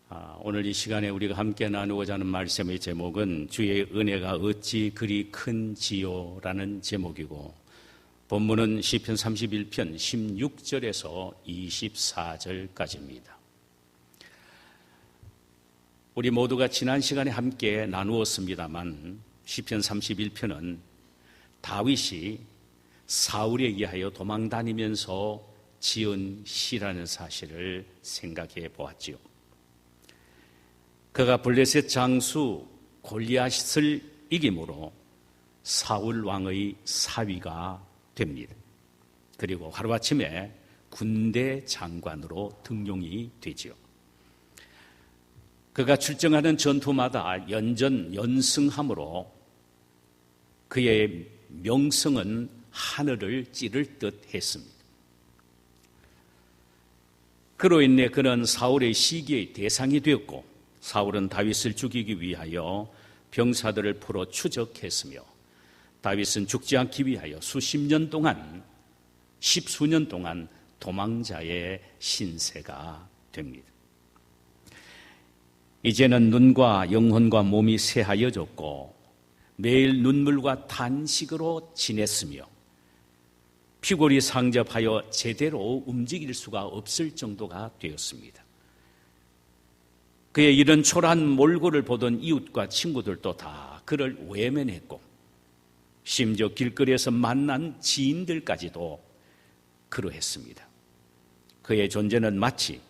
오늘 이 시간에 우리가 함께 나누고자 하는 말씀의 제목은 주의 은혜가 어찌 그리 큰지요라는 제목이고, 본문은 시편 31편 16절에서 24절까지입니다. 우리 모두가 지난 시간에 함께 나누었습니다만, 시편 31편은 다윗이 사울에 의하여 도망다니면서 지은 시라는 사실을 생각해 보았지요. 그가 블레셋 장수 골리앗을 이김으로 사울 왕의 사위가 됩니다. 그리고 하루아침에 군대 장관으로 등용이 되지요. 그가 출정하는 전투마다 연승함으로 그의 명성은 하늘을 찌를 듯 했습니다. 그로 인해 그는 사울의 시기의 대상이 되었고, 사울은 다윗을 죽이기 위하여 병사들을 풀어 추적했으며, 다윗은 죽지 않기 위하여 십수년 동안 도망자의 신세가 됩니다. 이제는 눈과 영혼과 몸이 쇠하여졌고 매일 눈물과 탄식으로 지냈으며 피골이 상접하여 제대로 움직일 수가 없을 정도가 되었습니다. 그의 이런 초라한 몰골을 보던 이웃과 친구들도 다 그를 외면했고, 심지어 길거리에서 만난 지인들까지도 그러했습니다. 그의 존재는 마치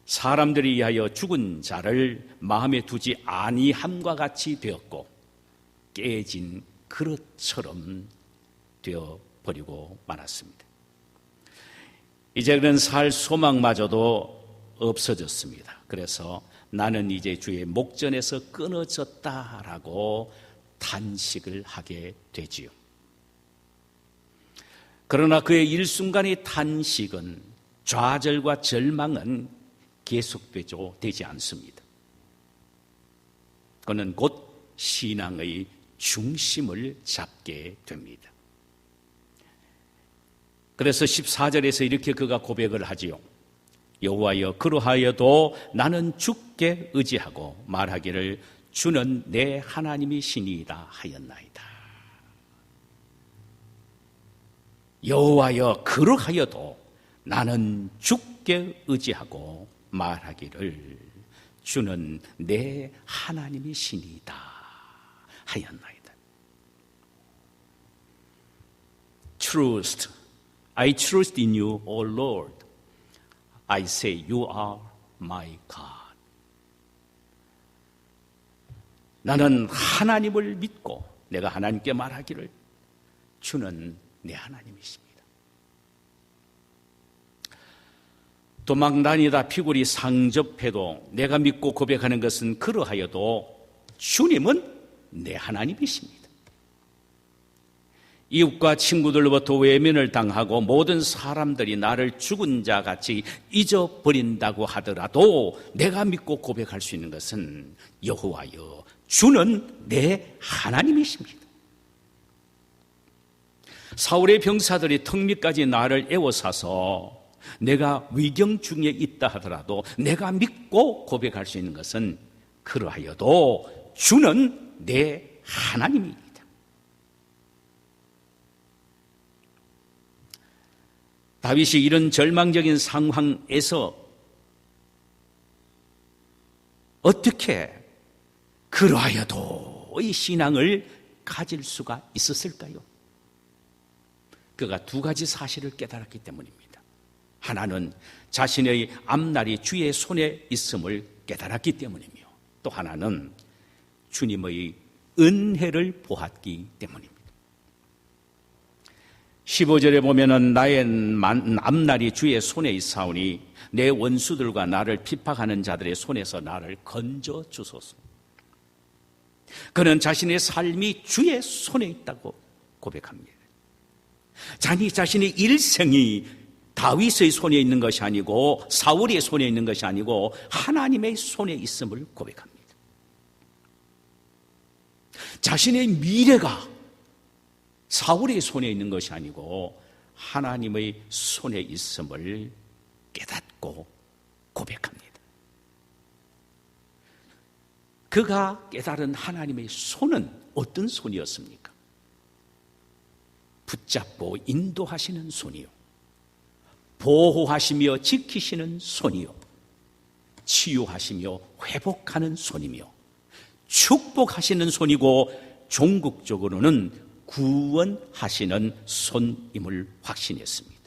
사람들이 위하여 죽은 자를 마음에 두지 아니함과 같이 되었고, 깨진 그릇처럼 되어버리고 말았습니다. 이제 그는 살 소망마저도 없어졌습니다. 그래서 나는 이제 주의 목전에서 끊어졌다라고 탄식을 하게 되지요. 그러나 그의 일순간의 탄식은, 좌절과 절망은 계속되지 않습니다. 그는 곧 신앙의 중심을 잡게 됩니다. 그래서 14절에서 이렇게 그가 고백을 하지요. 여호와여, 그러하여도 나는 주께 의지하고 말하기를 주는 내 하나님이시니이다 하였나이다. 여호와여, 그러하여도 나는 주께 의지하고 말하기를 주는 내 하나님이시니이다 하였나이다. Trust, I trust in you, O Lord. I say you are my God. 나는 하나님을 믿고 내가 하나님께 말하기를 주는 내 하나님이십니다. 도망다니다 피골이 상접해도 내가 믿고 고백하는 것은, 그러하여도 주님은 내 하나님이십니다. 이웃과 친구들로부터 외면을 당하고 모든 사람들이 나를 죽은 자 같이 잊어버린다고 하더라도 내가 믿고 고백할 수 있는 것은, 여호와여, 주는 내 하나님이십니다. 사울의 병사들이 턱 밑까지 나를 에워싸서 내가 위경 중에 있다 하더라도 내가 믿고 고백할 수 있는 것은, 그러하여도 주는 내 하나님입니다. 다윗이 이런 절망적인 상황에서 어떻게 그러하여도의 신앙을 가질 수가 있었을까요? 그가 두 가지 사실을 깨달았기 때문입니다. 하나는 자신의 앞날이 주의 손에 있음을 깨달았기 때문이며, 또 하나는 주님의 은혜를 보았기 때문입니다. 15절에 보면은 나의 앞날이 주의 손에 있사오니 내 원수들과 나를 핍박하는 자들의 손에서 나를 건져 주소서. 그는 자신의 삶이 주의 손에 있다고 고백합니다. 자신의 일생이 다윗의 손에 있는 것이 아니고 사울의 손에 있는 것이 아니고 하나님의 손에 있음을 고백합니다. 자신의 미래가 사울의 손에 있는 것이 아니고 하나님의 손에 있음을 깨닫고 고백합니다. 그가 깨달은 하나님의 손은 어떤 손이었습니까? 붙잡고 인도하시는 손이요, 보호하시며 지키시는 손이요, 치유하시며 회복하는 손이며 축복하시는 손이고 종국적으로는 구원하시는 손임을 확신했습니다.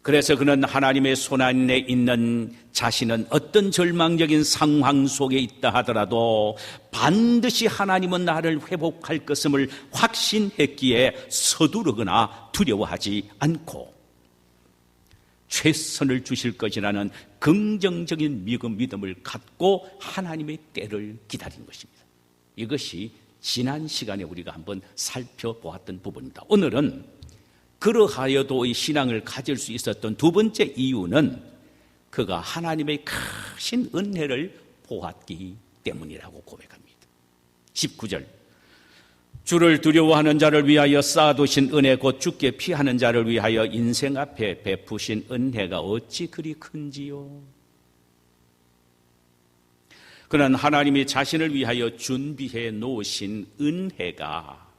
그래서 그는 하나님의 손 안에 있는 자신은 어떤 절망적인 상황 속에 있다 하더라도 반드시 하나님은 나를 회복할 것임을 확신했기에 서두르거나 두려워하지 않고 최선을 주실 것이라는 긍정적인 믿음을 갖고 하나님의 때를 기다린 것입니다. 이것이 지난 시간에 우리가 한번 살펴보았던 부분입니다. 오늘은 그러하여도의 신앙을 가질 수 있었던 두 번째 이유는 그가 하나님의 크신 은혜를 보았기 때문이라고 고백합니다. 19절, 주를 두려워하는 자를 위하여 쌓아두신 은혜 곧 주께 피하는 자를 위하여 인생 앞에 베푸신 은혜가 어찌 그리 큰지요. 그는 하나님이 자신을 위하여 준비해 놓으신 은혜가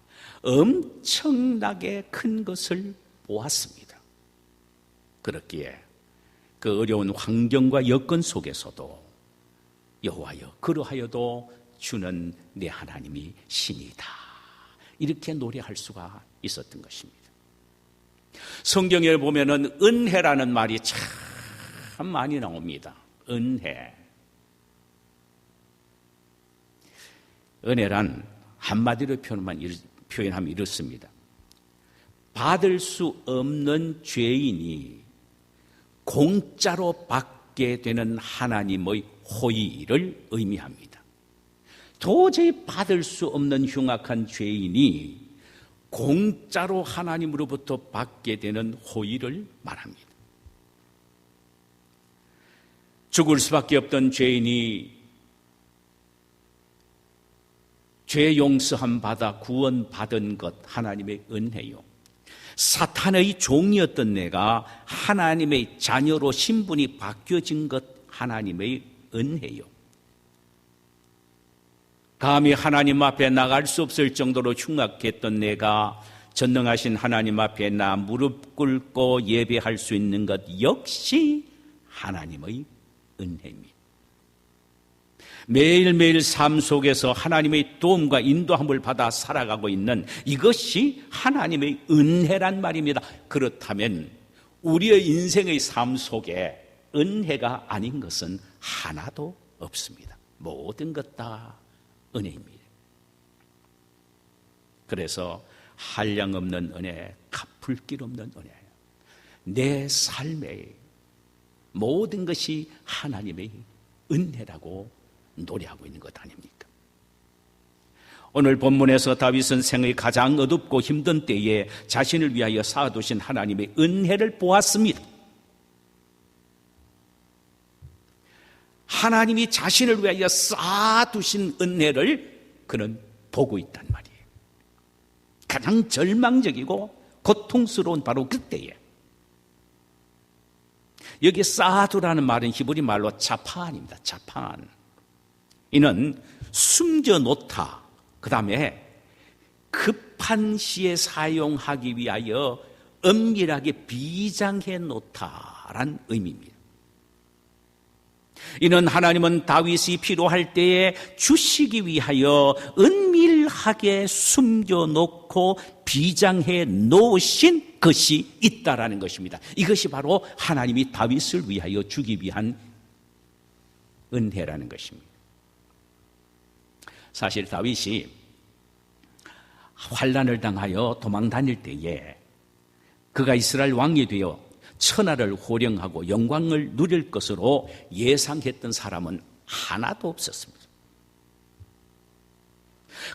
엄청나게 큰 것을 보았습니다. 그렇기에 그 어려운 환경과 여건 속에서도 여호와여 그러하여도 주는 내 하나님이 신이다, 이렇게 노래할 수가 있었던 것입니다. 성경에 보면은 은혜라는 말이 참 많이 나옵니다. 은혜. 은혜란 한마디로 표현하면 이렇습니다. 받을 수 없는 죄인이 공짜로 받게 되는 하나님의 호의를 의미합니다. 도저히 받을 수 없는 흉악한 죄인이 공짜로 하나님으로부터 받게 되는 호의를 말합니다. 죽을 수밖에 없던 죄인이 죄 용서함 받아 구원받은 것 하나님의 은혜요. 사탄의 종이었던 내가 하나님의 자녀로 신분이 바뀌어진 것 하나님의 은혜요. 감히 하나님 앞에 나갈 수 없을 정도로 흉악했던 내가 전능하신 하나님 앞에 나 무릎 꿇고 예배할 수 있는 것 역시 하나님의 은혜입니다. 매일매일 삶 속에서 하나님의 도움과 인도함을 받아 살아가고 있는 이것이 하나님의 은혜란 말입니다. 그렇다면 우리의 인생의 삶 속에 은혜가 아닌 것은 하나도 없습니다. 모든 것 다 은혜입니다. 그래서 한량없는 은혜, 갚을 길 없는 은혜, 내 삶의 모든 것이 하나님의 은혜라고 노래하고 있는 것 아닙니까? 오늘 본문에서 다윗은 생의 가장 어둡고 힘든 때에 자신을 위하여 쌓아두신 하나님의 은혜를 보았습니다. 하나님이 자신을 위하여 쌓아두신 은혜를 그는 보고 있단 말이에요. 가장 절망적이고 고통스러운 바로 그때에 여기 쌓아두라는 말은 히브리 말로 자판입니다. 자판. 이는 숨겨놓다, 그 다음에 급한 시에 사용하기 위하여 엄밀하게 비장해 놓다란 의미입니다. 이는 하나님은 다윗이 필요할 때에 주시기 위하여 은밀하게 숨겨놓고 비장해 놓으신 것이 있다라는 것입니다. 이것이 바로 하나님이 다윗을 위하여 주기 위한 은혜라는 것입니다. 사실 다윗이 환난을 당하여 도망 다닐 때에 그가 이스라엘 왕이 되어 천하를 호령하고 영광을 누릴 것으로 예상했던 사람은 하나도 없었습니다.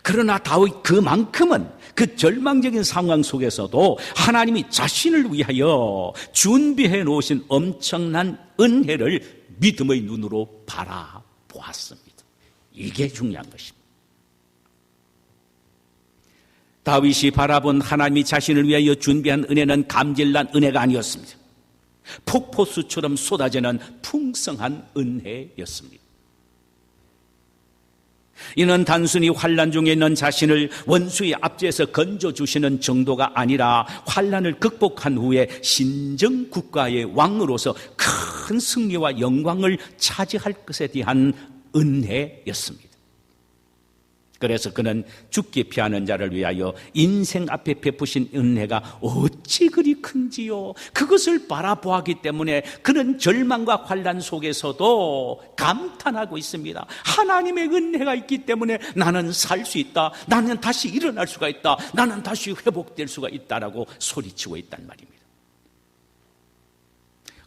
그러나 다윗 그만큼은 그 절망적인 상황 속에서도 하나님이 자신을 위하여 준비해 놓으신 엄청난 은혜를 믿음의 눈으로 바라보았습니다. 이게 중요한 것입니다. 다윗이 바라본 하나님이 자신을 위하여 준비한 은혜는 감질난 은혜가 아니었습니다. 폭포수처럼 쏟아지는 풍성한 은혜였습니다. 이는 단순히 환난 중에 있는 자신을 원수의 압제에서 건져주시는 정도가 아니라 환난을 극복한 후에 신정 국가의 왕으로서 큰 승리와 영광을 차지할 것에 대한 은혜였습니다. 그래서 그는 죽기 피하는 자를 위하여 인생 앞에 베푸신 은혜가 어찌 그리 큰지요. 그것을 바라보았기 때문에 그는 절망과 환난 속에서도 감탄하고 있습니다. 하나님의 은혜가 있기 때문에 나는 살 수 있다. 나는 다시 일어날 수가 있다. 나는 다시 회복될 수가 있다라고 소리치고 있단 말입니다.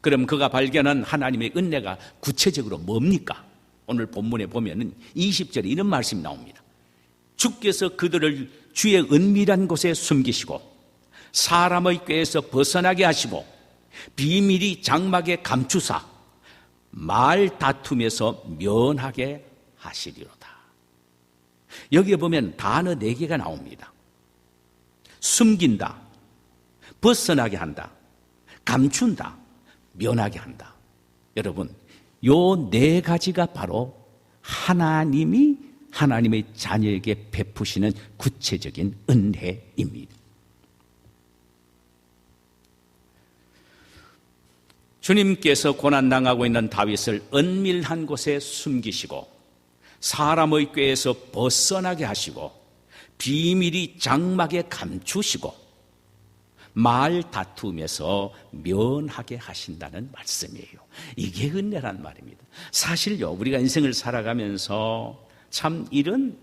그럼 그가 발견한 하나님의 은혜가 구체적으로 뭡니까? 오늘 본문에 보면은 20절에 이런 말씀이 나옵니다. 주께서 그들을 주의 은밀한 곳에 숨기시고 사람의 꾀에서 벗어나게 하시고 비밀이 장막에 감추사 말 다툼에서 면하게 하시리로다. 여기에 보면 단어 4개가 나옵니다. 숨긴다, 벗어나게 한다, 감춘다, 면하게 한다. 여러분, 요 4가지가 바로 하나님의 자녀에게 베푸시는 구체적인 은혜입니다. 주님께서 고난당하고 있는 다윗을 은밀한 곳에 숨기시고 사람의 꾀에서 벗어나게 하시고 비밀이 장막에 감추시고 말 다툼에서 면하게 하신다는 말씀이에요. 이게 은혜란 말입니다. 사실요, 우리가 인생을 살아가면서 참 이런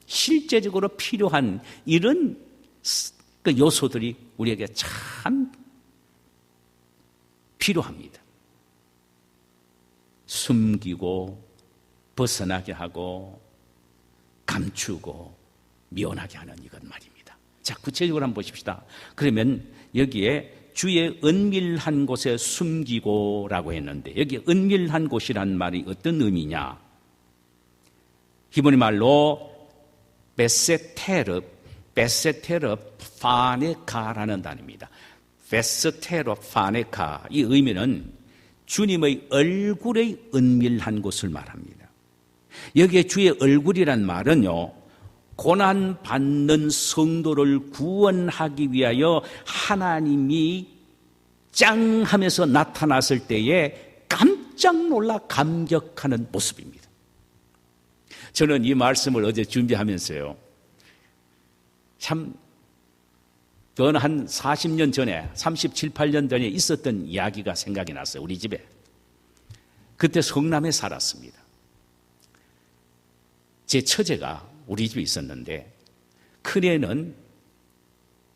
실제적으로 필요한 이런 그 요소들이 우리에게 참 필요합니다. 숨기고 벗어나게 하고 감추고 면하게 하는 이것 말입니다. 자, 구체적으로 한번 보십시다. 그러면 여기에 주의 은밀한 곳에 숨기고라고 했는데 여기 은밀한 곳이란 말이 어떤 의미냐? 히브리 말로 베세테르 파네카라는 단어입니다. 베세테르 파네카, 이 의미는 주님의 얼굴의 은밀한 곳을 말합니다. 여기에 주의 얼굴이란 말은요, 고난받는 성도를 구원하기 위하여 하나님이 짱 하면서 나타났을 때에 깜짝 놀라 감격하는 모습입니다. 저는 이 말씀을 어제 준비하면서요, 참, 저는 한 40년 전에, 37, 8년 전에 있었던 이야기가 생각이 났어요, 우리 집에. 그때 성남에 살았습니다. 제 처제가 우리 집에 있었는데, 큰애는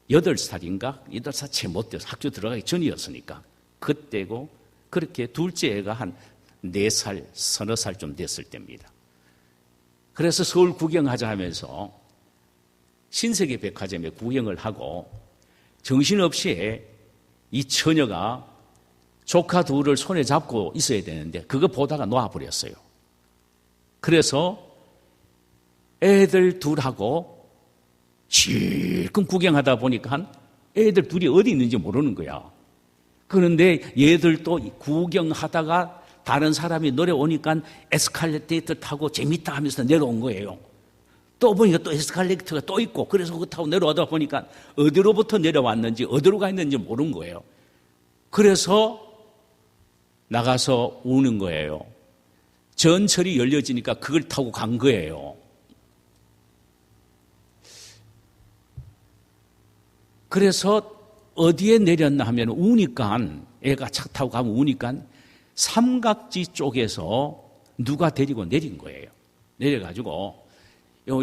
8살인가? 8살 채 못 돼서 학교 들어가기 전이었으니까. 그때고, 그렇게 둘째 애가 한 4살, 서너 살 좀 됐을 때입니다. 그래서 서울 구경하자 하면서 신세계 백화점에 구경을 하고 정신없이 이 처녀가 조카 둘을 손에 잡고 있어야 되는데 그거 보다가 놓아버렸어요. 그래서 애들 둘하고 실컷 구경하다 보니까 애들 둘이 어디 있는지 모르는 거야. 그런데 얘들도 구경하다가 다른 사람이 내려오니까 에스컬레이터 타고 재밌다 하면서 내려온 거예요. 또 보니까 또 에스컬레이터가 또 있고, 그래서 그거 타고 내려오다 보니까 어디로부터 내려왔는지 어디로 가 있는지 모르는 거예요. 그래서 나가서 우는 거예요. 전철이 열려지니까 그걸 타고 간 거예요. 그래서 어디에 내렸나 하면 우니까, 애가 차 타고 가면 우니까 삼각지 쪽에서 누가 데리고 내린 거예요. 내려가지고,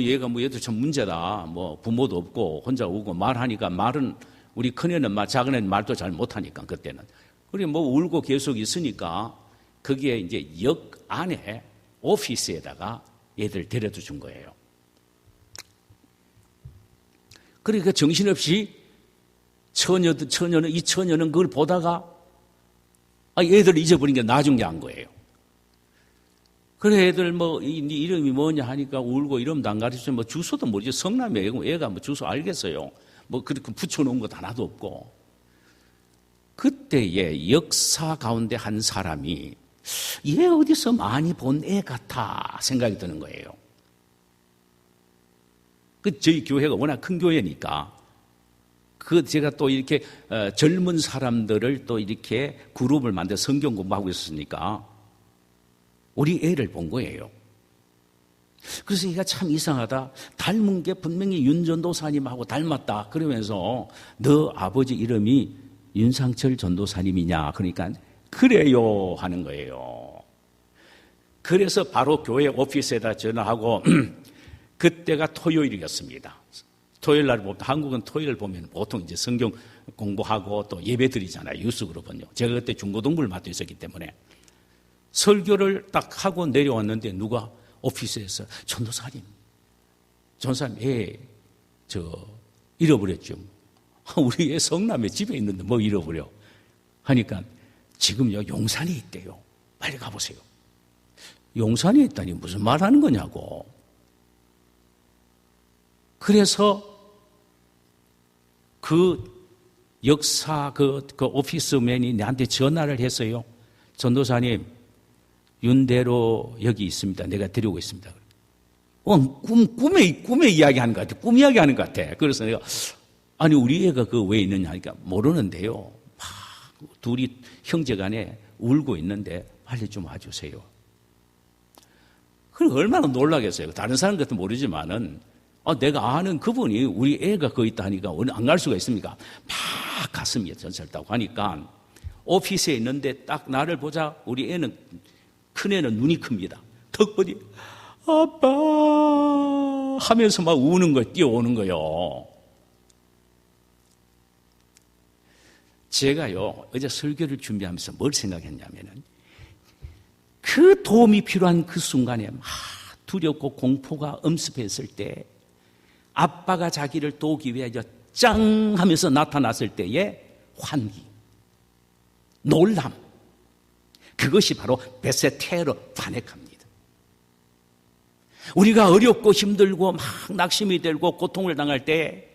얘가 뭐 얘도 참 문제다. 뭐 부모도 없고 혼자 오고 말하니까 말은 우리 큰애는 작은애는 말도 잘 못하니까 그때는. 그리고 뭐 울고 계속 있으니까 그게 이제 역 안에 오피스에다가 얘들 데려다 준 거예요. 그러니까 정신없이 이 처녀는 그걸 보다가 얘들 잊어버린 게 나중에 한 거예요. 그래, 애들 이름이 뭐냐 하니까 울고 이름도 안 가르치면 주소도 모르지. 성남에 애가 주소 알겠어요. 그렇게 붙여놓은 것 하나도 없고. 그때의 역사 가운데 한 사람이 얘 어디서 많이 본 애 같아 생각이 드는 거예요. 저희 교회가 워낙 큰 교회니까 제가 또 이렇게 젊은 사람들을 또 이렇게 그룹을 만들어 성경 공부하고 있었으니까 우리 애를 본 거예요. 그래서 얘가 참 이상하다. 닮은 게 분명히 윤전도사님하고 닮았다. 그러면서 너 아버지 이름이 윤상철 전도사님이냐? 그러니까 그래요 하는 거예요. 그래서 바로 교회 오피스에다 전화하고 그때가 토요일이었습니다. 토요일 날 보면 한국은 토요일 보면 보통 이제 성경 공부하고 또 예배 드리잖아요. 유스그룹은요. 제가 그때 중고등부를 맡고 있었기 때문에 설교를 딱 하고 내려왔는데 누가 오피스에서 전도사님 잃어버렸죠. 우리 애 성남에 집에 있는데 뭐 잃어버려 하니까 지금요 용산에 있대요. 빨리 가보세요. 용산에 있다니 무슨 말 하는 거냐고. 그래서 그 역사 그 오피스맨이 나한테 전화를 했어요. 전도사님, 윤대로 여기 있습니다. 내가 데리고 있습니다. 꿈에 이야기하는 것 같아. 꿈 이야기하는 것 같아. 그래서 내가 아니 우리 애가 왜 있느냐 하니까 모르는데요. 막 둘이 형제간에 울고 있는데 빨리 좀 와주세요. 그럼 얼마나 놀라겠어요. 다른 사람 같은 모르지만은 내가 아는 그분이 우리 애가 거기 있다 하니까 안 갈 수가 있습니까? 막 가슴이 전설다고 하니까 오피스에 있는데 딱 나를 보자 우리 애는 큰애는 눈이 큽니다. 턱보니 아빠 하면서 막 우는 거예요. 뛰어오는 거예요. 제가요 어제 설교를 준비하면서 뭘 생각했냐면은 그 도움이 필요한 그 순간에 막 두렵고 공포가 엄습했을 때 아빠가 자기를 도우기 위하여 짱 하면서 나타났을 때의 환희, 놀람, 그것이 바로 베세테로 반핵합니다. 우리가 어렵고 힘들고 막 낙심이 들고 고통을 당할 때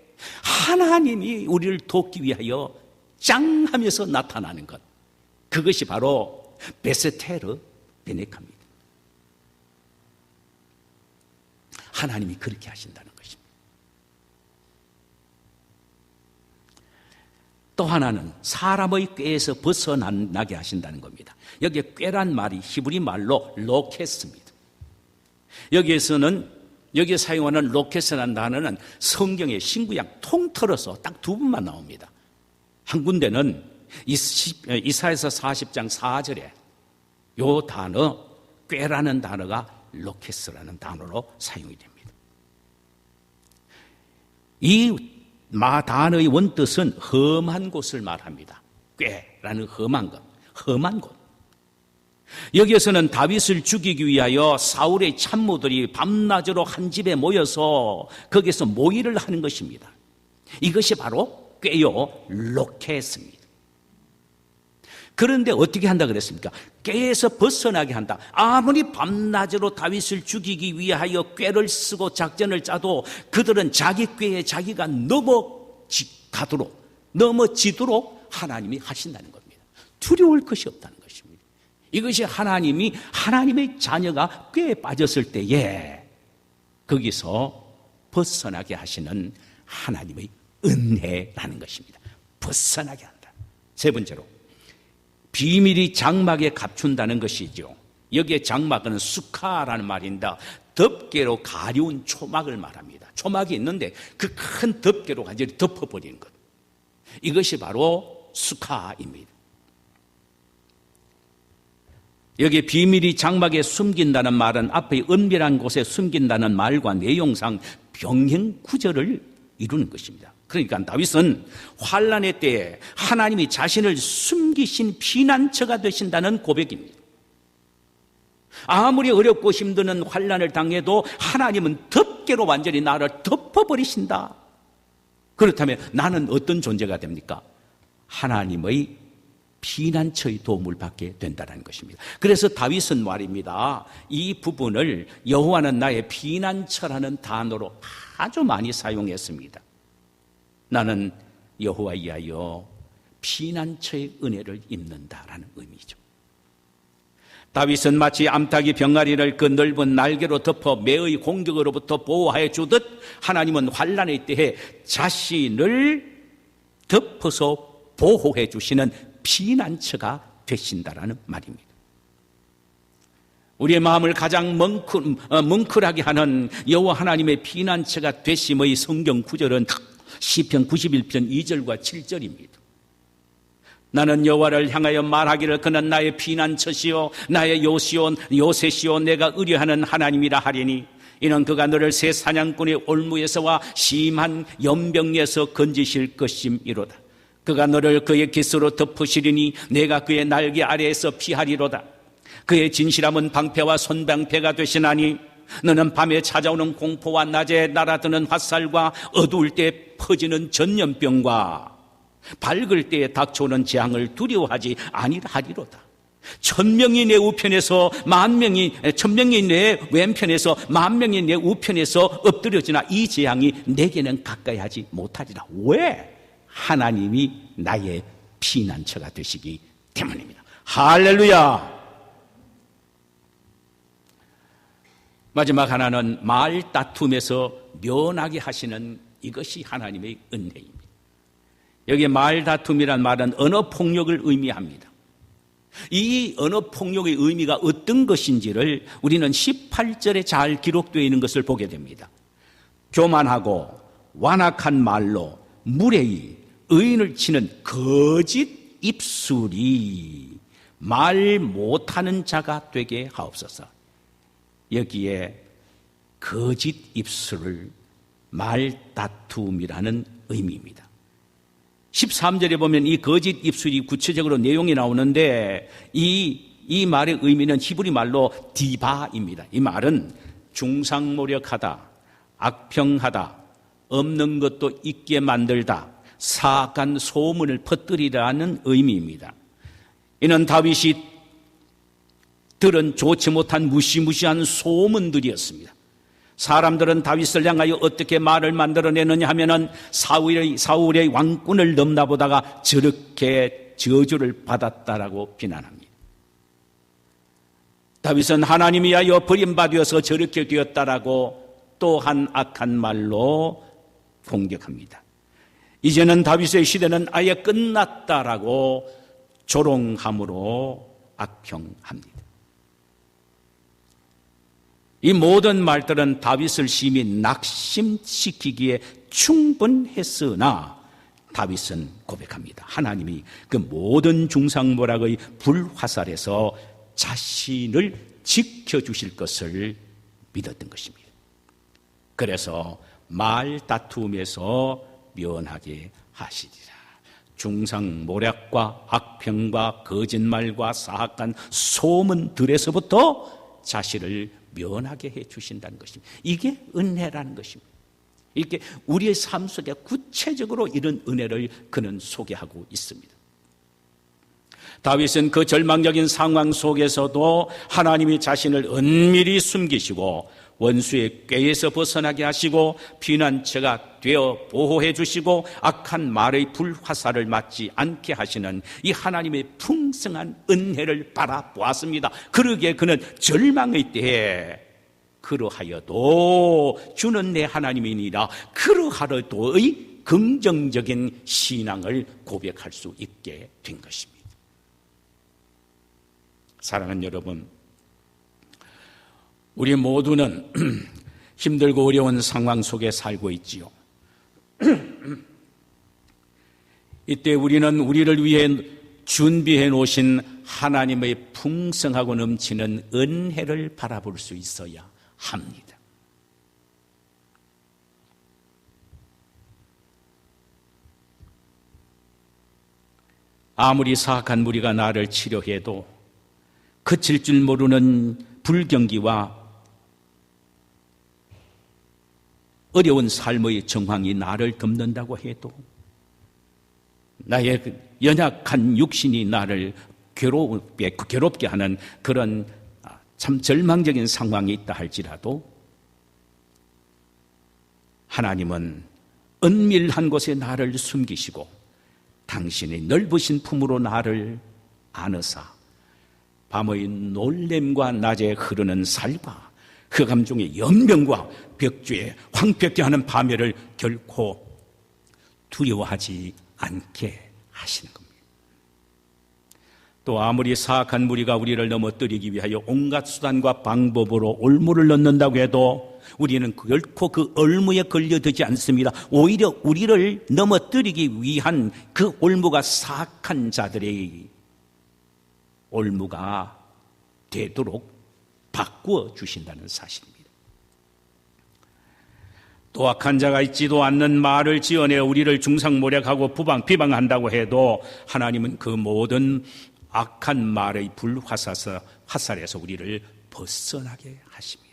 하나님이 우리를 돕기 위하여 짱 하면서 나타나는 것, 그것이 바로 베세테로 반핵합니다. 하나님이 그렇게 하신다는 것입니다. 또 하나는 사람의 꾀에서 벗어나게 하신다는 겁니다. 여기에 꾀란 말이 히브리 말로 로켓입니다. 여기에 사용하는 로켓이라는 단어는 성경의 신구약 통틀어서 딱 두 번만 나옵니다. 한 군데는 이사야서 40장 4절에 이 단어 꾀라는 단어가 로켓이라는 단어로 사용이 됩니다. 이 단어의 원뜻은 험한 곳을 말합니다. 꾀라는 험한 것, 험한 곳. 여기에서는 다윗을 죽이기 위하여 사울의 참모들이 밤낮으로 한 집에 모여서 거기서 모의를 하는 것입니다. 이것이 바로 꾀요 로켓입니다. 그런데 어떻게 한다 그랬습니까? 꾀에서 벗어나게 한다. 아무리 밤낮으로 다윗을 죽이기 위하여 꾀를 쓰고 작전을 짜도 그들은 자기 꾀에 자기가 넘어지도록 하나님이 하신다는 겁니다. 두려울 것이 없다는 것입니다. 이것이 하나님의 자녀가 꾀에 빠졌을 때에 거기서 벗어나게 하시는 하나님의 은혜라는 것입니다. 벗어나게 한다. 세 번째로 비밀이 장막에 감춘다는 것이죠. 여기에 장막은 수카라는 말인데 덮개로 가려운 초막을 말합니다. 초막이 있는데 그 큰 덮개로 완전히 덮어버리는 것. 이것이 바로 수카입니다. 여기에 비밀이 장막에 숨긴다는 말은 앞의 은밀한 곳에 숨긴다는 말과 내용상 병행 구절을 이루는 것입니다. 그러니까 다윗은 환난의 때에 하나님이 자신을 숨기신 피난처가 되신다는 고백입니다. 아무리 어렵고 힘드는 환난을 당해도 하나님은 덮개로 완전히 나를 덮어버리신다. 그렇다면 나는 어떤 존재가 됩니까? 하나님의 피난처의 도움을 받게 된다는 것입니다. 그래서 다윗은 말입니다. 이 부분을 여호와는 나의 피난처라는 단어로 아주 많이 사용했습니다. 나는 여호와에 의하여 피난처의 은혜를 입는다라는 의미죠. 다윗은 마치 암탉이 병아리를 그 넓은 날개로 덮어 매의 공격으로부터 보호하여 주듯 하나님은 환난의 때에 자신을 덮어서 보호해 주시는 피난처가 되신다라는 말입니다. 우리의 마음을 가장 뭉클하게 하는 여호와 하나님의 피난처가 되심의 성경 구절은 시편 91편 2절과 7절입니다. 나는 여호와를 향하여 말하기를 그는 나의 피난처시요 나의 요새시요 내가 의뢰하는 하나님이라 하리니 이는 그가 너를 새 사냥꾼의 올무에서와 심한 연병에서 건지실 것임이로다. 그가 너를 그의 깃으로 덮으시리니 내가 그의 날개 아래에서 피하리로다. 그의 진실함은 방패와 손방패가 되시나니 너는 밤에 찾아오는 공포와 낮에 날아드는 화살과 어두울 때 퍼지는 전염병과 밝을 때에 닥쳐오는 재앙을 두려워하지 아니하리로다. 천명이 내 우편에서 천명이 내 왼편에서 만명이 내 우편에서 엎드려지나 이 재앙이 내게는 가까이 하지 못하리라. 왜? 하나님이 나의 피난처가 되시기 때문입니다. 할렐루야. 마지막 하나는 말 다툼에서 면하게 하시는 이것이 하나님의 은혜입니다. 여기 말 다툼이란 말은 언어 폭력을 의미합니다. 이 언어 폭력의 의미가 어떤 것인지를 우리는 18절에 잘 기록되어 있는 것을 보게 됩니다. 교만하고 완악한 말로 무례히 의인을 치는 거짓 입술이 말 못하는 자가 되게 하옵소서. 여기에 거짓 입술을 말다툼이라는 의미입니다. 13절에 보면 이 거짓 입술이 구체적으로 내용이 나오는데 이 말의 의미는 히브리 말로 디바입니다. 이 말은 중상모략하다, 악평하다, 없는 것도 있게 만들다, 사악한 소문을 퍼뜨리라는 의미입니다. 이는 다윗이 들은 좋지 못한 무시무시한 소문들이었습니다. 사람들은 다윗을 향하여 어떻게 말을 만들어내느냐 하면은 사울의 왕권을 넘나보다가 저렇게 저주를 받았다라고 비난합니다. 다윗은 하나님이 위하여 버림받아서 저렇게 되었다라고 또한 악한 말로 공격합니다. 이제는 다윗의 시대는 아예 끝났다라고 조롱함으로 악평합니다. 이 모든 말들은 다윗을 심히 낙심시키기에 충분했으나 다윗은 고백합니다. 하나님이 그 모든 중상모략의 불화살에서 자신을 지켜주실 것을 믿었던 것입니다. 그래서 말 다툼에서 면하게 하시리라. 중상모략과 악평과 거짓말과 사악한 소문들에서부터 자신을 면하게 해 주신다는 것입니다. 이게 은혜라는 것입니다. 이렇게 우리의 삶 속에 구체적으로 이런 은혜를 그는 소개하고 있습니다. 다윗은 그 절망적인 상황 속에서도 하나님이 자신을 은밀히 숨기시고 원수의 꾀에서 벗어나게 하시고 피난처가 되어 보호해 주시고 악한 말의 불화살을 맞지 않게 하시는 이 하나님의 풍성한 은혜를 바라보았습니다. 그러기에 그는 절망의 때에 그러하여도 주는 내 하나님이니라 그러하여도의 긍정적인 신앙을 고백할 수 있게 된 것입니다. 사랑하는 여러분, 우리 모두는 힘들고 어려운 상황 속에 살고 있지요. 이때 우리는 우리를 위해 준비해 놓으신 하나님의 풍성하고 넘치는 은혜를 바라볼 수 있어야 합니다. 아무리 사악한 무리가 나를 치려해도 그칠 줄 모르는 불경기와 어려운 삶의 정황이 나를 덮는다고 해도 나의 연약한 육신이 나를 괴롭게 하는 그런 참 절망적인 상황이 있다 할지라도 하나님은 은밀한 곳에 나를 숨기시고 당신의 넓으신 품으로 나를 안으사 밤의 놀램과 낮에 흐르는 살과 흑암 중의 연병과 벽주에 황폐케 하는 파멸을 결코 두려워하지 않게 하시는 겁니다. 또 아무리 사악한 무리가 우리를 넘어뜨리기 위하여 온갖 수단과 방법으로 올무를 넣는다고 해도 우리는 결코 그 올무에 걸려들지 않습니다. 오히려 우리를 넘어뜨리기 위한 그 올무가 사악한 자들의 올무가 되도록 바꾸어 주신다는 사실입니다. 또 악한 자가 있지도 않는 말을 지어내 우리를 중상모략하고 비방한다고 해도 하나님은 그 모든 악한 말의 불화살에서 우리를 벗어나게 하십니다.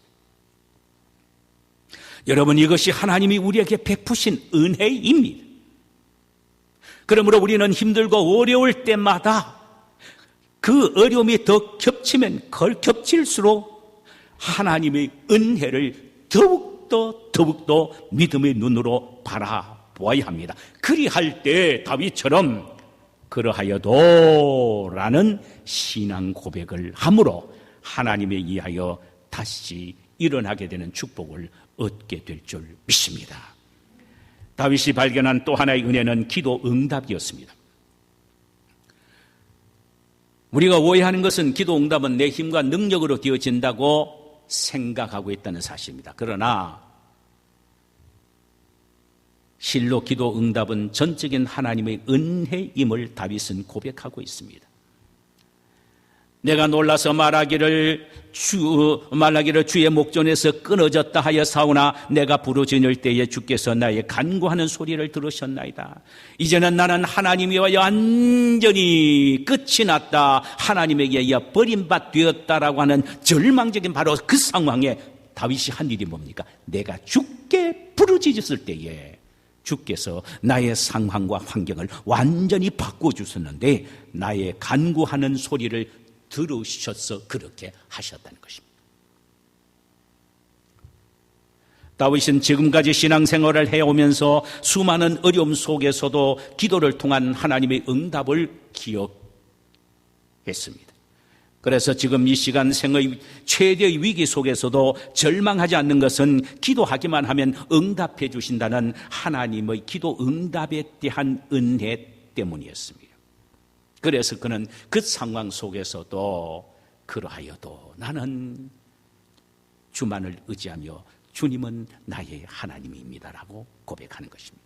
여러분, 이것이 하나님이 우리에게 베푸신 은혜입니다. 그러므로 우리는 힘들고 어려울 때마다 그 어려움이 더 겹칠수록 하나님의 은혜를 더욱더 믿음의 눈으로 바라보아야 합니다. 그리할 때 다윗처럼 그러하여도 라는 신앙 고백을 함으로 하나님에 의하여 다시 일어나게 되는 축복을 얻게 될 줄 믿습니다. 다윗이 발견한 또 하나의 은혜는 기도 응답이었습니다. 우리가 오해하는 것은 기도 응답은 내 힘과 능력으로 되어진다고 생각하고 있다는 사실입니다. 그러나 실로 기도 응답은 전적인 하나님의 은혜임을 다윗은 고백하고 있습니다. 내가 놀라서 말하기를 주의 목전에서 끊어졌다 하여 사오나 내가 부르짖을 때에 주께서 나의 간구하는 소리를 들으셨나이다. 이제는 나는 하나님이 완전히 끝이 났다, 하나님에게 의해 버림받되었다라고 하는 절망적인 바로 그 상황에 다윗이 한 일이 뭡니까? 내가 주께 부르짖었을 때에 주께서 나의 상황과 환경을 완전히 바꿔주셨는데 나의 간구하는 소리를 들으셔서 그렇게 하셨다는 것입니다. 다윗은 지금까지 신앙생활을 해오면서 수많은 어려움 속에서도 기도를 통한 하나님의 응답을 기억했습니다. 그래서 지금 이 시간 생의 최대의 위기 속에서도 절망하지 않는 것은 기도하기만 하면 응답해 주신다는 하나님의 기도 응답에 대한 은혜 때문이었습니다. 그래서 그는 그 상황 속에서도 그러하여도 나는 주만을 의지하며 주님은 나의 하나님입니다라고 고백하는 것입니다.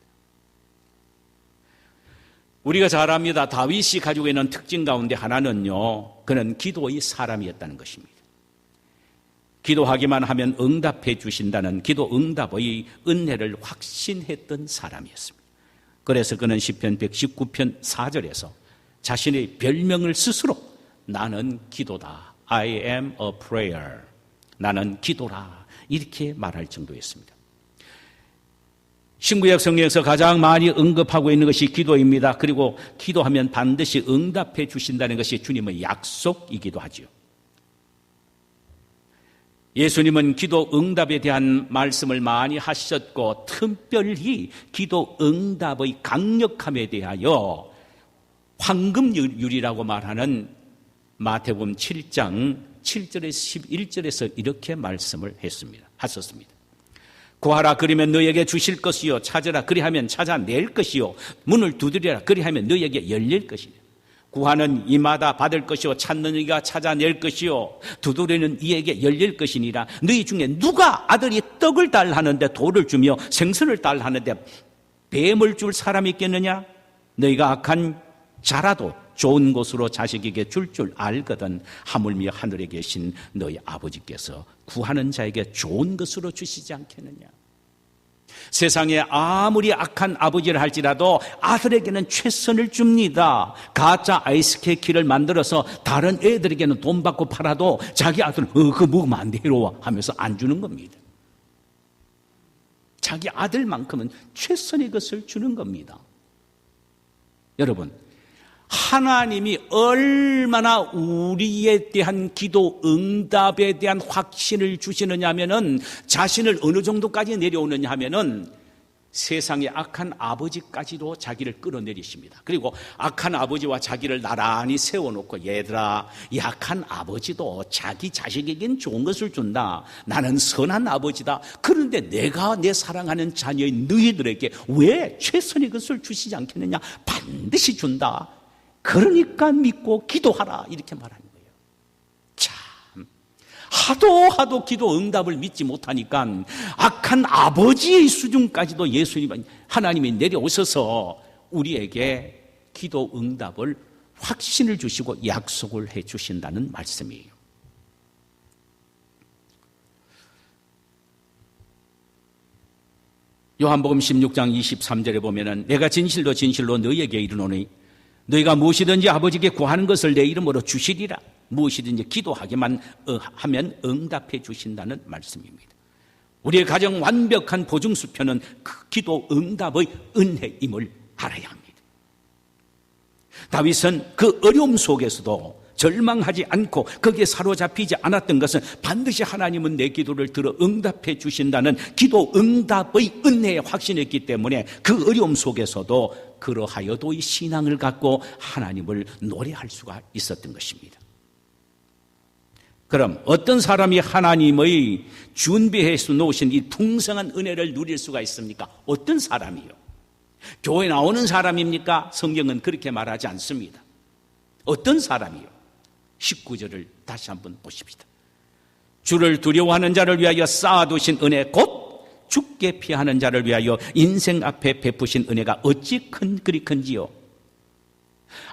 우리가 잘 압니다. 다윗이 가지고 있는 특징 가운데 하나는요, 그는 기도의 사람이었다는 것입니다. 기도하기만 하면 응답해 주신다는 기도 응답의 은혜를 확신했던 사람이었습니다. 그래서 그는 시편 119편 4절에서 자신의 별명을 스스로 나는 기도다, I am a prayer, 나는 기도라, 이렇게 말할 정도였습니다. 신구약 성경에서 가장 많이 언급하고 있는 것이 기도입니다. 그리고 기도하면 반드시 응답해 주신다는 것이 주님의 약속이기도 하죠. 예수님은 기도 응답에 대한 말씀을 많이 하셨고 특별히 기도 응답의 강력함에 대하여 황금률이라고 말하는 마태복음 7장 7절에서 11절에서 이렇게 말씀을 하셨습니다. 구하라 그리면 너에게 주실 것이요, 찾으라 그리하면 찾아낼 것이요, 문을 두드리라 그리하면 너에게 열릴 것이요. 구하는 이마다 받을 것이요, 찾는 이가 찾아낼 것이요, 두드리는 이에게 열릴 것이니라. 너희 중에 누가 아들이 떡을 달라 하는데 돌을 주며 생선을 달라 하는데 뱀을 줄 사람이 있겠느냐? 너희가 악한 자라도 좋은 것으로 자식에게 줄 알거든 하물며 하늘에 계신 너희 아버지께서 구하는 자에게 좋은 것으로 주시지 않겠느냐. 세상에 아무리 악한 아버지를 할지라도 아들에게는 최선을 줍니다. 가짜 아이스케이크를 만들어서 다른 애들에게는 돈 받고 팔아도 자기 아들은 그거 먹으면 안 돼요 하면서 안 주는 겁니다. 자기 아들만큼은 최선의 것을 주는 겁니다. 여러분, 하나님이 얼마나 우리에 대한 기도 응답에 대한 확신을 주시느냐 하면은, 자신을 어느 정도까지 내려오느냐 하면은 세상의 악한 아버지까지도 자기를 끌어내리십니다. 그리고 악한 아버지와 자기를 나란히 세워놓고 얘들아, 이 악한 아버지도 자기 자식에겐 좋은 것을 준다. 나는 선한 아버지다. 그런데 내가 내 사랑하는 자녀인 너희들에게 왜 최선의 것을 주시지 않겠느냐? 반드시 준다. 그러니까 믿고 기도하라. 이렇게 말하는 거예요. 참, 하도 기도 응답을 믿지 못하니까 악한 아버지의 수준까지도 하나님이 내려오셔서 우리에게 기도 응답을 확신을 주시고 약속을 해 주신다는 말씀이에요. 요한복음 16장 23절에 보면은 내가 진실로 너희에게 이르노니 너희가 무엇이든지 아버지께 구하는 것을 내 이름으로 주시리라. 무엇이든지 기도하기만 하면 응답해 주신다는 말씀입니다. 우리의 가장 완벽한 보증수표는 그 기도 응답의 은혜임을 알아야 합니다. 다윗은 그 어려움 속에서도 절망하지 않고 거기에 사로잡히지 않았던 것은 반드시 하나님은 내 기도를 들어 응답해 주신다는 기도 응답의 은혜에 확신했기 때문에 그 어려움 속에서도 그러하여도 이 신앙을 갖고 하나님을 노래할 수가 있었던 것입니다. 그럼 어떤 사람이 하나님의 준비해서 놓으신 이 풍성한 은혜를 누릴 수가 있습니까? 어떤 사람이요? 교회 나오는 사람입니까? 성경은 그렇게 말하지 않습니다. 어떤 사람이요? 19절을 다시 한번 보십시다. 주를 두려워하는 자를 위하여 쌓아두신 은혜 곧 죽게 피하는 자를 위하여 인생 앞에 베푸신 은혜가 어찌 그리 큰지요.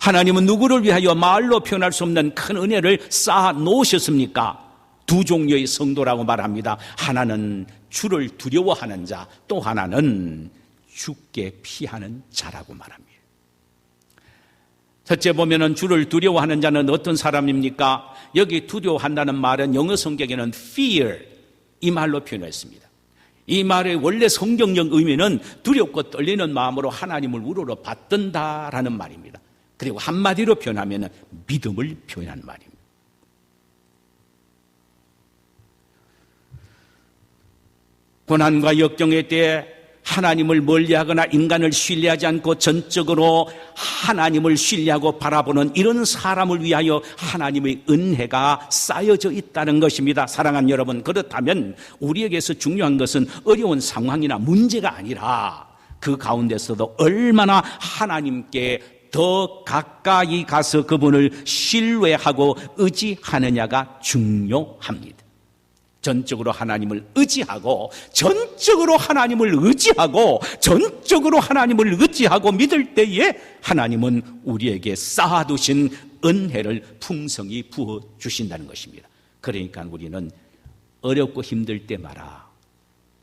하나님은 누구를 위하여 말로 표현할 수 없는 큰 은혜를 쌓아 놓으셨습니까? 두 종류의 성도라고 말합니다. 하나는 주를 두려워하는 자, 또 하나는 죽게 피하는 자라고 말합니다. 첫째 보면은 주를 두려워하는 자는 어떤 사람입니까? 여기 두려워한다는 말은 영어 성경에는 fear 이 말로 표현했습니다. 이 말의 원래 성경적 의미는 두렵고 떨리는 마음으로 하나님을 우러러 받든다라는 말입니다. 그리고 한마디로 표현하면 믿음을 표현한 말입니다. 고난과 역경의 때에 하나님을 멀리하거나 인간을 신뢰하지 않고 전적으로 하나님을 신뢰하고 바라보는 이런 사람을 위하여 하나님의 은혜가 쌓여져 있다는 것입니다. 사랑하는 여러분, 그렇다면 우리에게서 중요한 것은 어려운 상황이나 문제가 아니라 그 가운데서도 얼마나 하나님께 더 가까이 가서 그분을 신뢰하고 의지하느냐가 중요합니다. 전적으로 하나님을 의지하고 전적으로 하나님을 의지하고 믿을 때에 하나님은 우리에게 쌓아두신 은혜를 풍성히 부어주신다는 것입니다. 그러니까 우리는 어렵고 힘들 때마다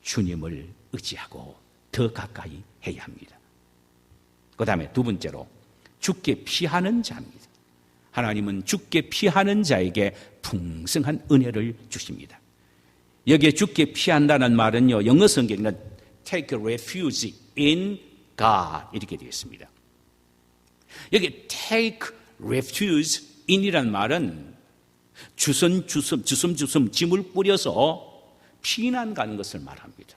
주님을 의지하고 더 가까이 해야 합니다. 그 다음에 두 번째로 죽게 피하는 자입니다. 하나님은 죽게 피하는 자에게 풍성한 은혜를 주십니다. 여기에 죽게 피한다는 말은요, 영어 성경에는 take refuge in God 이렇게 되어 있습니다. 여기 take refuge in이라는 말은 주섬 짐을 꾸려서 피난 가는 것을 말합니다.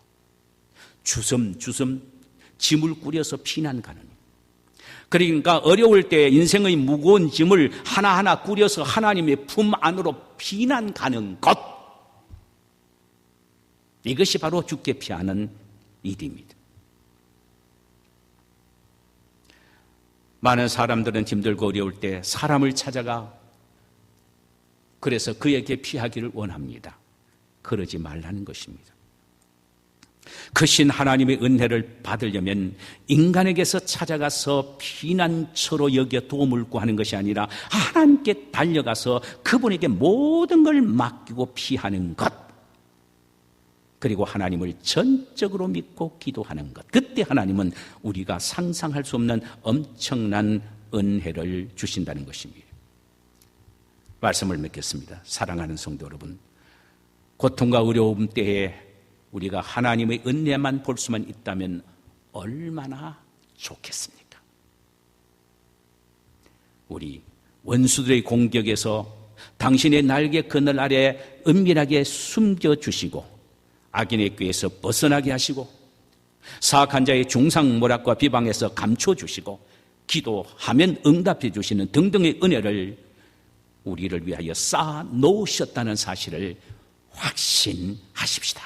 주섬 짐을 꾸려서 피난 가는. 그러니까 어려울 때 인생의 무거운 짐을 하나하나 꾸려서 하나님의 품 안으로 피난 가는 것. 이것이 바로 죽게 피하는 일입니다. 많은 사람들은 힘들고 어려울 때 사람을 찾아가 그래서 그에게 피하기를 원합니다. 그러지 말라는 것입니다. 크신 하나님의 은혜를 받으려면 인간에게서 찾아가서 피난처로 여겨 도움을 구하는 것이 아니라 하나님께 달려가서 그분에게 모든 걸 맡기고 피하는 것, 그리고 하나님을 전적으로 믿고 기도하는 것. 그때 하나님은 우리가 상상할 수 없는 엄청난 은혜를 주신다는 것입니다. 말씀을 맺겠습니다. 사랑하는 성도 여러분, 고통과 어려움 때에 우리가 하나님의 은혜만 볼 수만 있다면 얼마나 좋겠습니까? 우리 원수들의 공격에서 당신의 날개 그늘 아래 은밀하게 숨겨주시고 악인의 꾀에서 벗어나게 하시고 사악한 자의 중상모략과 비방에서 감춰주시고 기도하면 응답해 주시는 등등의 은혜를 우리를 위하여 쌓아 놓으셨다는 사실을 확신하십시다.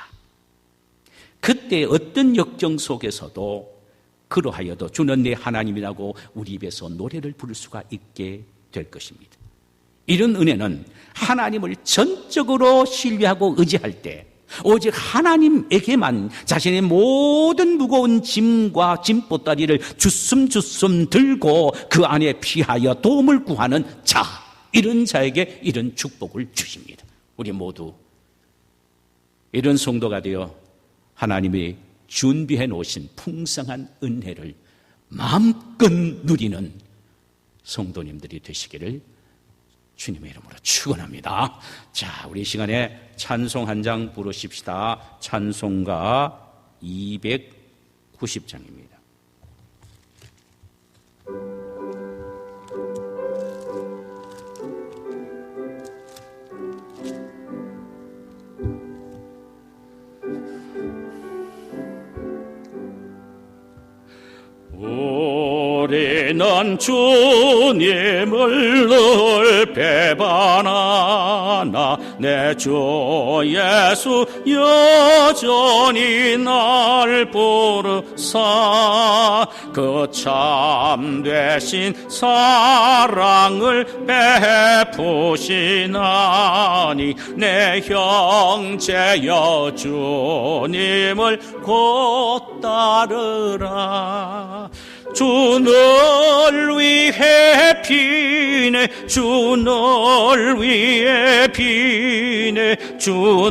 그때 어떤 역경 속에서도 그러하여도 주는 내 하나님이라고 우리 입에서 노래를 부를 수가 있게 될 것입니다. 이런 은혜는 하나님을 전적으로 신뢰하고 의지할 때 오직 하나님에게만 자신의 모든 무거운 짐과 짐보따리를 주섬주섬 들고 그 안에 피하여 도움을 구하는 자, 이런 자에게 이런 축복을 주십니다. 우리 모두 이런 성도가 되어 하나님이 준비해 놓으신 풍성한 은혜를 마음껏 누리는 성도님들이 되시기를 주님의 이름으로 축원합니다. 자, 우리 시간에 찬송 한 장 부르십시다. 찬송가 290장입니다. 우리는 주님을 늘 배반하나 내 주 예수 여전히 날 부르사 그 참되신 사랑을 베푸시나니 내 형제여 주님을 곧 따르라. 주 널 위해 피네 주 널 위해 피네 주